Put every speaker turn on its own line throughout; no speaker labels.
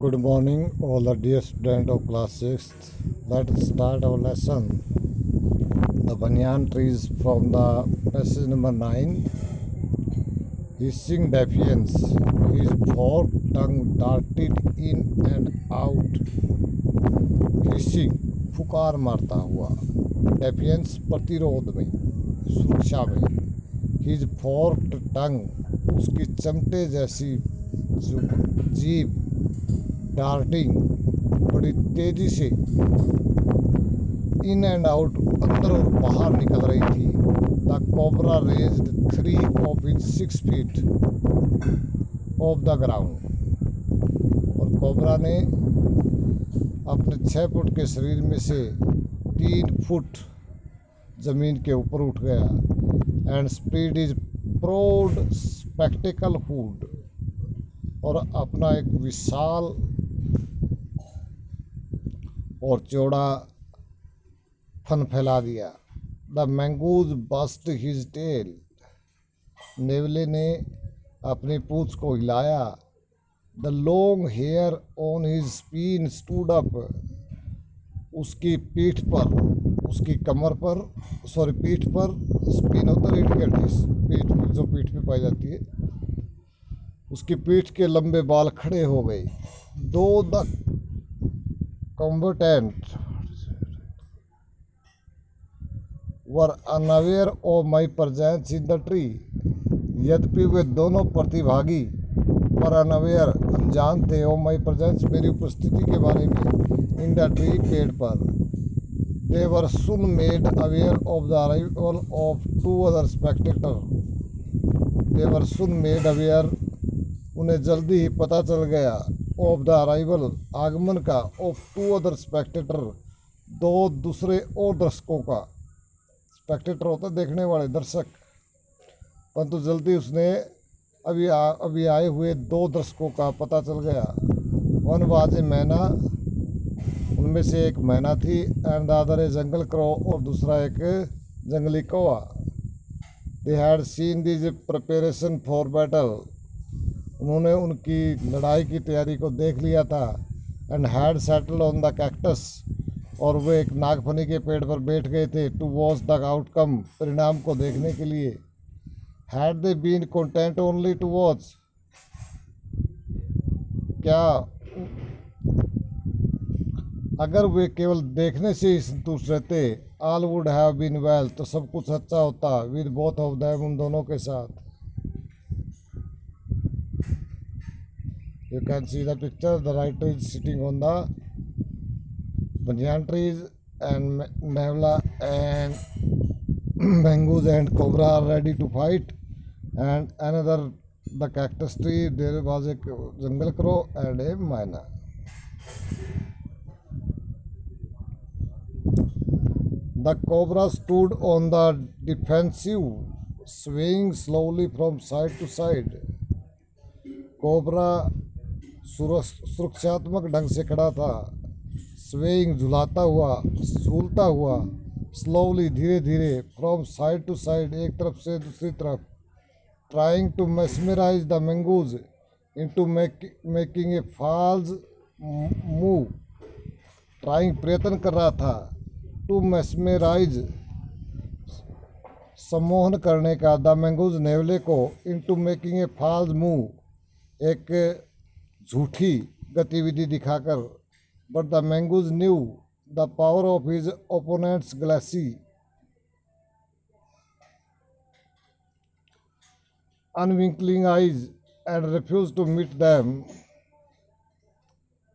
Good morning, all the dear students of class 6th. Let's start our lesson. The banyan trees from the passage number 9. Hissing defiance, his forked tongue darted in and out. Hissing, फुकार मारता हुआ. Defiance, प्रतिरोध में, सुरक्षा में. His forked tongue, उसकी चमटे जैसी जीभ, darting, बड़ी तेजी से इन एंड आउट, अंदर और बाहर निकल रही थी. The cobra raised 3 of its 6 feet of the ground. और कोबरा ने अपने 6 फुट के शरीर में से 3 फुट जमीन के ऊपर उठ गया. And spread is proud spectacled hood, और अपना एक विशाल और चौड़ा फन फैला दिया. The mongoose bust his tail, नेवले ने अपनी पूंछ को हिलाया. The long hair on his spine stood up, उसकी पीठ पर, उसकी कमर पर, पीठ पर, स्पिन होता है पीठ, जो पीठ पे पाई जाती है, उसकी पीठ के लंबे बाल खड़े हो गए. दो the combatant were unaware of my presence in the tree, यद्यपि वे दोनों प्रतिभागी पर अनअवेयर, अनजान थे, ऑफ माई प्रेजेंस, मेरी उपस्थिति के बारे में, इन द ट्री, पेड़ पर. They were soon made aware of the arrival of 2 other spectators. They were soon made aware, उन्हें जल्दी ही पता चल गया, ऑफ द अराइवल, आगमन का, ऑफ 2 other spectator, 2 दूसरे और दर्शकों का. स्पेक्टेटर होता है देखने वाले, दर्शक. परंतु जल्दी उसने अभी आए हुए 2 दर्शकों का पता चल गया. वन वाज ए मैना, उनमें से एक मैना थी. And the other A jungle crow, और दूसरा एक जंगली कौवा. They had seen this preparation for battle, उन्होंने उनकी लड़ाई की तैयारी को देख लिया था. And had settled on the cactus, और वे एक नागफनी के पेड़ पर बैठ गए थे. टू वॉच द आउटकम, परिणाम को देखने के लिए. Had they been content only to watch, क्या अगर वे केवल देखने से ही संतुष्ट रहते, all would have been well, तो सब कुछ अच्छा होता. विद बोथ ऑफ देम, उन दोनों के साथ. You can see the picture. The writer is sitting on the banyan trees, and Nevla and mangoes and cobra are ready to fight. And another, the cactus tree, there was a jungle crow and a myna. The cobra stood on the defensive, swaying slowly from side to side. Cobra सुरक्षात्मक ढंग से खड़ा था. Swaying, झुलाता हुआ, झूलता हुआ. Slowly, धीरे धीरे. फ्रॉम साइड टू साइड, एक तरफ से दूसरी तरफ. Trying to mesmerise the mongoose into making a false move, trying, प्रयत्न कर रहा था. टू मेस्मराइज, सम्मोहन करने का. द मैंगूज, नेवले को. Into making a false move, एक झूठी गतिविधि दिखाकर. But the mongoose knew the power of his opponent's glassy unwinking eyes and refuse to meet them.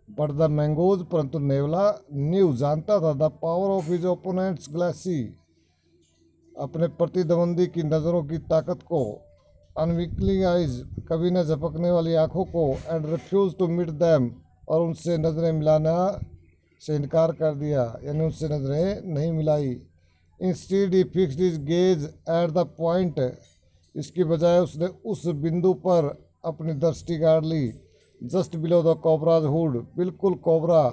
But the mongoose, परंतु नेवला, न्यू, जानता था, the power of his opponent's glassy, अपने प्रतिद्वंदी की नज़रों की ताकत को. अनविंकलिंग आइज, कभी न झपकने वाली आंखों को. And refuse to meet them, और उनसे नज़रें मिलाना से इनकार कर दिया, यानी उनसे नज़रें नहीं मिलाई. Instead he fixed his gaze at the point, इसकी बजाय उसने उस बिंदु पर अपनी दृष्टि गाड़ ली. Just below the cobra's hood, बिल्कुल कोबरा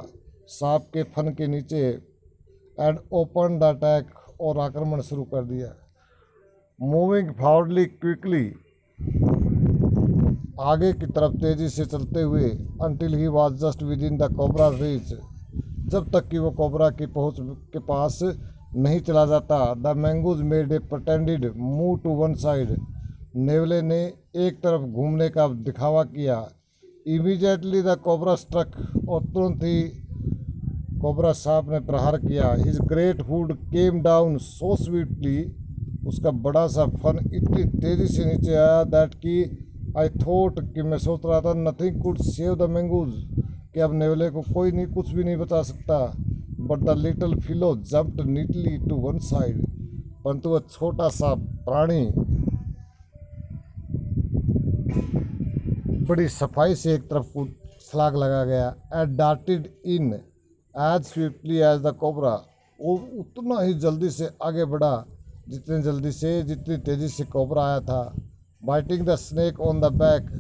सांप के फन के नीचे. एंड ओपन द अटैक, और आक्रमण शुरू कर दिया. मूविंग फॉरवर्डली क्विकली, आगे की तरफ तेजी से चलते हुए until he was just within the cobra's reach, जब तक कि वो कोबरा की पहुंच के पास नहीं चला जाता। The mongoose made a pretended move to one side, नेवले ने एक तरफ घूमने का दिखावा किया। इमीडिएटली द कोबरा स्ट्रक, और तुरंत ही कोबरा सांप ने प्रहार किया। His great hood came down so sweetly, उसका बड़ा सा फन इतनी तेजी से नीचे आया दैट कि आई थॉट, कि मैं सोच रहा था, nothing could save the mongoose, कि अब नेवले को कोई नहीं, कुछ भी नहीं बचा सकता। But the little fellow jumped neatly to one side, परंतु वह छोटा सा प्राणी बड़ी सफाई से एक तरफ कूद छलांग लगा गया। And darted in as swiftly as the cobra, वो उतना ही जल्दी से आगे बढ़ा जितनी तेजी से कोबरा आया था। Biting the snake on the back,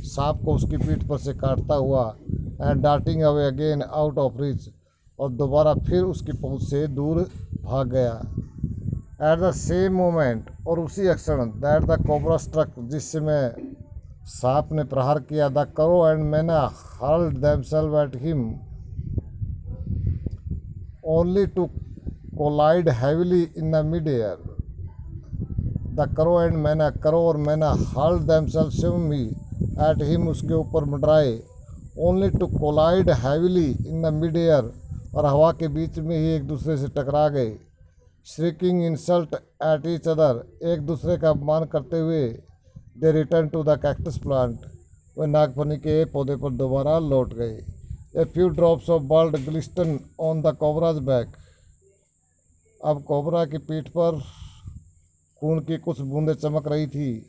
सांप को उसकी पीठ पर से काटता हुआ। And darting away again out of reach, और दोबारा फिर उसकी पहुंच से दूर भाग गया। एट द सेम मोमेंट, और उसी क्षण, दैट द कोबरा स्ट्रक, जिस समय सांप ने प्रहार किया, the crow and myna hurled themselves at him only to collide heavily in the mid air. The crow and myna, crow और मैना हर्ल्ड देमसेल्व स्वयं ही एट हिम, उसके ऊपर मंडराए। Only to collide heavily in the mid air, और हवा के बीच में ही एक दूसरे से टकरा गए। Shrieking insults at each other, एक दूसरे का अपमान करते हुए। They return to the cactus plant, वे नागफनी के पौधे पर दोबारा लौट गए। A few drops of blood glisten on the cobra's back, अब कोबरा की पीठ पर खून की कुछ बूंदें चमक रही थी।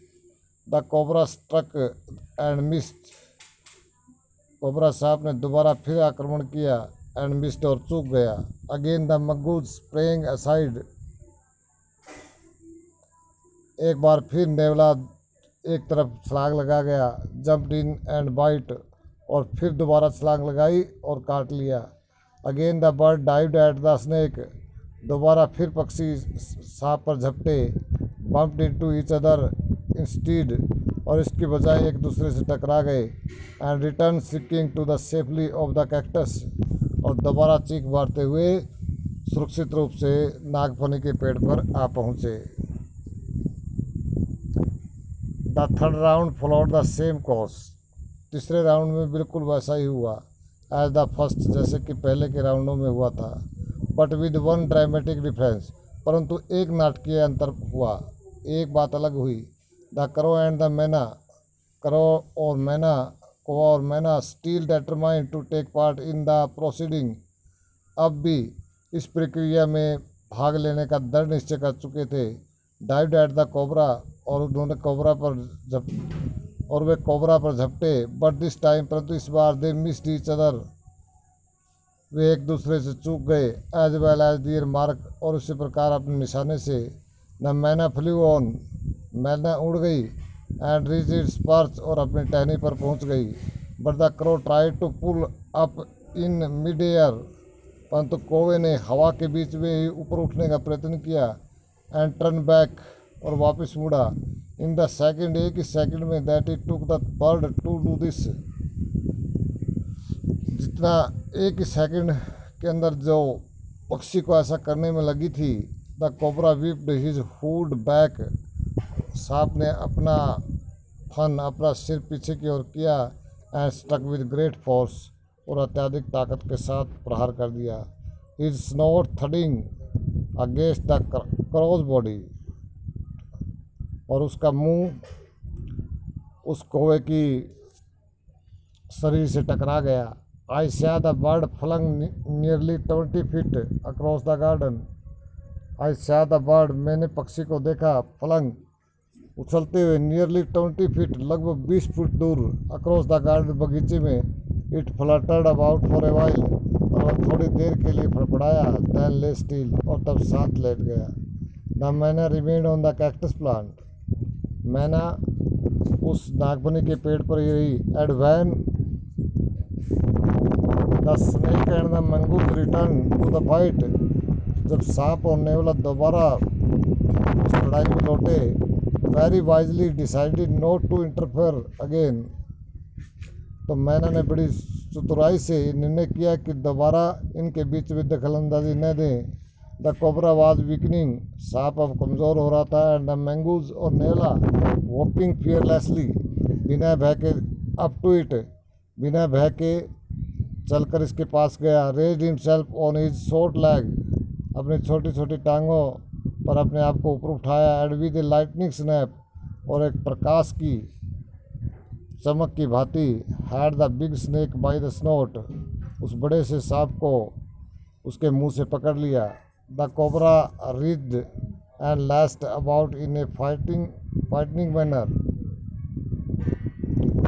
The cobra struck and missed, cobra सांप ने दोबारा फिर आक्रमण किया। एंड मिस्ड, और चूक गया। Again the Magos spraying aside, एक बार फिर नेवला एक तरफ छलांग लगा गया। जंप्ड इन एंड बाइट, और फिर दोबारा छलांग लगाई और काट लिया। Again the bird dived at the snake, दोबारा फिर पक्षी सांप पर झपटे। Bumped into each other instead, और इसकी बजाय एक दूसरे से टकरा गए। And return seeking to the safely of the cactus, और दोबारा चीख मारते हुए सुरक्षित रूप से नागफनी के पेड़ पर आ पहुँचे। The third round followed the same course, तीसरे राउंड में बिल्कुल वैसा ही हुआ एज द फर्स्ट, जैसे कि पहले के राउंडों में हुआ था। But with one dramatic difference, परंतु एक नाटकीय अंतर हुआ, एक बात अलग हुई। द करो एंड द मैना, करो और myna still determined to take part in the proceeding, अब भी इस प्रक्रिया में भाग लेने का दृढ़ निश्चय कर चुके थे। डाइव्ड एट द कोबरा, और उन्होंने वे कोबरा पर झपटे। बट दिस टाइम, परंतु इस बार, दे मिस्ड ईच अदर, वे एक दूसरे से चूक गए। As well as their mark, और उसी प्रकार अपने निशाने से। द मैना फ्लू ऑन, मैना उड़ गई। एंड रीच इट्स पर्च, और अपनी टहनी पर पहुंच गई। But the crow tried to pull up in mid air, परंतु कौवे ने हवा के बीच में ही ऊपर उठने का प्रयत्न किया। एंड टर्न बैक, और वापस मुड़ा। इन द सेकेंड, एक ही सेकेंड में, that it took the bird to do this, जितना एक ही सेकेंड के अंदर जो पक्षी को ऐसा करने में लगी थी। The cobra whipped his hood back, सांप ने अपना सिर पीछे की ओर किया। And struck with great force, और अत्यधिक ताकत के साथ प्रहार कर दिया। His snout thudding against the cross body, और उसका मुंह उस कौवे की शरीर से टकरा गया। I saw the bird flung nearly 20 feet across the garden, I saw the bird, मैंने पक्षी को देखा। फ्लंग, उछलते हुए। नियरली 20 फीट, लगभग 20 फुट दूर। अक्रॉस द गार्डन, बगीचे में। It fluttered about for a while, और वह थोड़ी देर के लिए फड़फड़ाया। देन ले स्टिल, और तब साथ लेट गया। The myna remained on the cactus plant, मैना उस नागफनी के पेड़ पर ही रही। And when the snake and the mongoose return to the fight, जब सांप और नेवला दोबारा उस लड़ाई में लौटे। Very wisely decided not to interfere again. तो मैना ने बड़ी चतुराई से निर्णय किया कि दोबारा इनके बीच में दखल अंदाजी न दें। द कोबरा वाज वीकनिंग, सांप अब कमज़ोर हो रहा था। एंड द मैंगूज और नेवला वॉकिंग फियरलेसली, बिना भय के अप टू इट, बिना भय के चलकर इसके पास गया। Raised himself on his short leg, अपनी छोटी छोटी टांगों पर अपने आप को ऊपर उठाया। And with a lightning snap, और एक प्रकाश की चमक की भांति, had the big snake by the snout, उस बड़े से सांप को उसके मुंह से पकड़ लिया। The cobra writhed and lashed about in a frightening manner,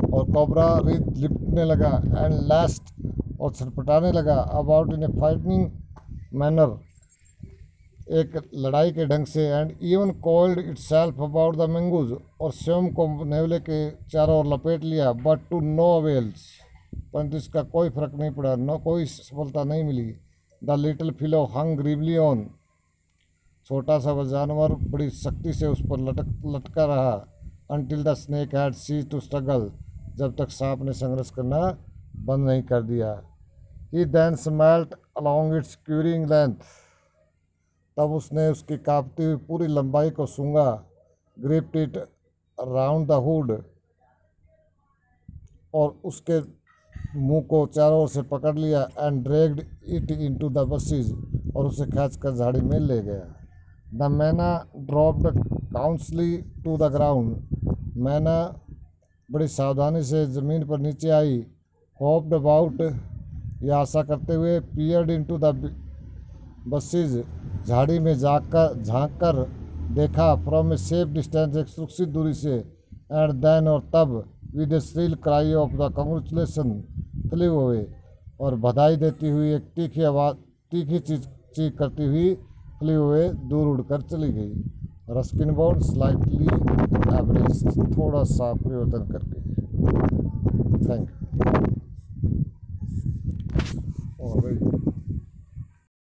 और कोबरा रिज लिपटने लगा, एंड लैस्ट और छटपटाने लगा, about in a frightening manner, एक लड़ाई के ढंग से। And even called it self about the mongoose, और स्वयं को नेवले के चारों ओर लपेट लिया। बट टू नो अवेल्स, परंतु इसका कोई फर्क नहीं पड़ा, न कोई सफलता नहीं मिली। द लिटिल फिलो हंग ग्रीवली ऑन, छोटा सा वह जानवर बड़ी सख्ती से उस पर लटका रहा। Until the snake had cease to struggle, जब तक सांप ने संघर्ष करना बंद नहीं कर दिया। He then smelt along its quivering length, तब उसने उसकी कांपती हुई पूरी लंबाई को सूंघा। Gripped it round the hood, और उसके मुंह को चारों ओर से पकड़ लिया। And dragged it into the bushes, और उसे खींचकर झाड़ी में ले गया। The myna dropped cautiously to the ground, मैना बड़ी सावधानी से ज़मीन पर नीचे आई। होप्ड अबाउट, यह आशा करते हुए। पियर्ड इनटू द बसेस, झाड़ी में झांक कर देखा। फ्रॉम ए सेफ डिस्टेंस, एक सुरक्षित दूरी से। एंड देन, और तब, with a shrill cry of the congratulation flew away, और बधाई देती हुई एक तीखी आवाज़, तीखी चीख करती हुई फ्लेव अवे, दूर उड़कर चली गई। रस्किन बॉन्ड स्लाइटली एवरेज, थोड़ा सा परिवर्तन करके। Thank you.